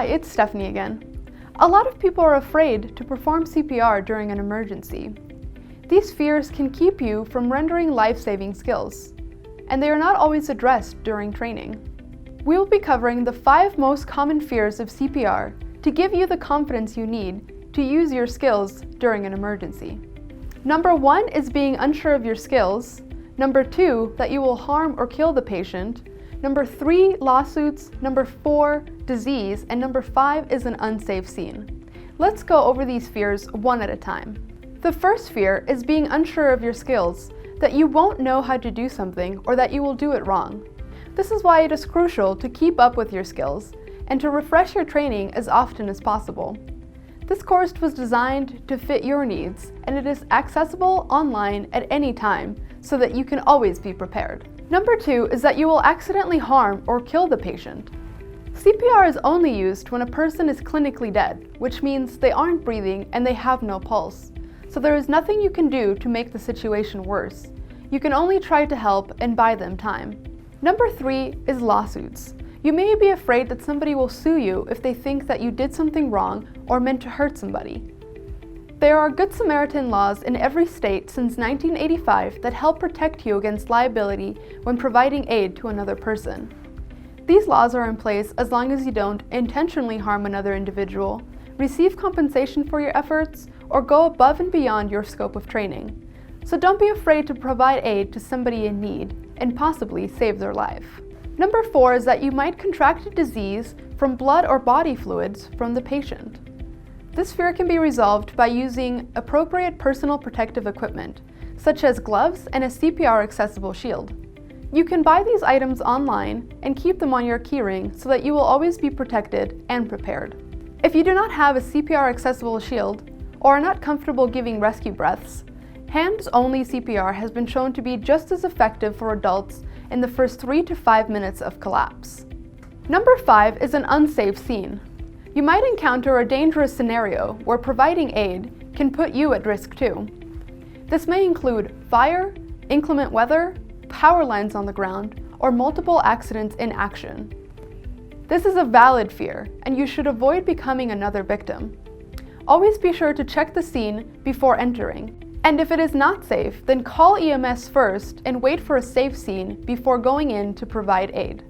Hi, it's Stephanie again. A lot of people are afraid to perform CPR during an emergency. These fears can keep you from rendering life-saving skills, and they are not always addressed during training. We will be covering the 5 most common fears of CPR to give you the confidence you need to use your skills during an emergency. Number 1 is being unsure of your skills. Number 2, that you will harm or kill the patient. Number 3, lawsuits. Number 4, disease. And number 5 is an unsafe scene. Let's go over these fears one at a time. The first fear is being unsure of your skills, that you won't know how to do something or that you will do it wrong. This is why it is crucial to keep up with your skills and to refresh your training as often as possible. This course was designed to fit your needs, and it is accessible online at any time so that you can always be prepared. Number 2 is that you will accidentally harm or kill the patient. CPR is only used when a person is clinically dead, which means they aren't breathing and they have no pulse. So there is nothing you can do to make the situation worse. You can only try to help and buy them time. Number 3 is lawsuits. You may be afraid that somebody will sue you if they think that you did something wrong or meant to hurt somebody. There are Good Samaritan Laws in every state since 1985 that help protect you against liability when providing aid to another person. These laws are in place as long as you don't intentionally harm another individual, receive compensation for your efforts, or go above and beyond your scope of training. So don't be afraid to provide aid to somebody in need and possibly save their life. Number 4 is that you might contract a disease from blood or body fluids from the patient. This fear can be resolved by using appropriate personal protective equipment, such as gloves and a CPR accessible shield. You can buy these items online and keep them on your keyring so that you will always be protected and prepared. If you do not have a CPR accessible shield or are not comfortable giving rescue breaths, hands-only CPR has been shown to be just as effective for adults in the first 3 to 5 minutes of collapse. Number 5 is an unsafe scene. You might encounter a dangerous scenario where providing aid can put you at risk too. This may include fire, inclement weather, power lines on the ground, or multiple accidents in action. This is a valid fear, and you should avoid becoming another victim. Always be sure to check the scene before entering. And if it is not safe, then call EMS first and wait for a safe scene before going in to provide aid.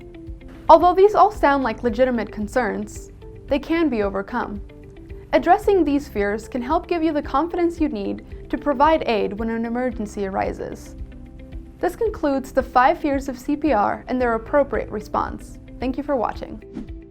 Although these all sound like legitimate concerns, they can be overcome. Addressing these fears can help give you the confidence you need to provide aid when an emergency arises. This concludes the 5 fears of CPR and their appropriate response. Thank you for watching.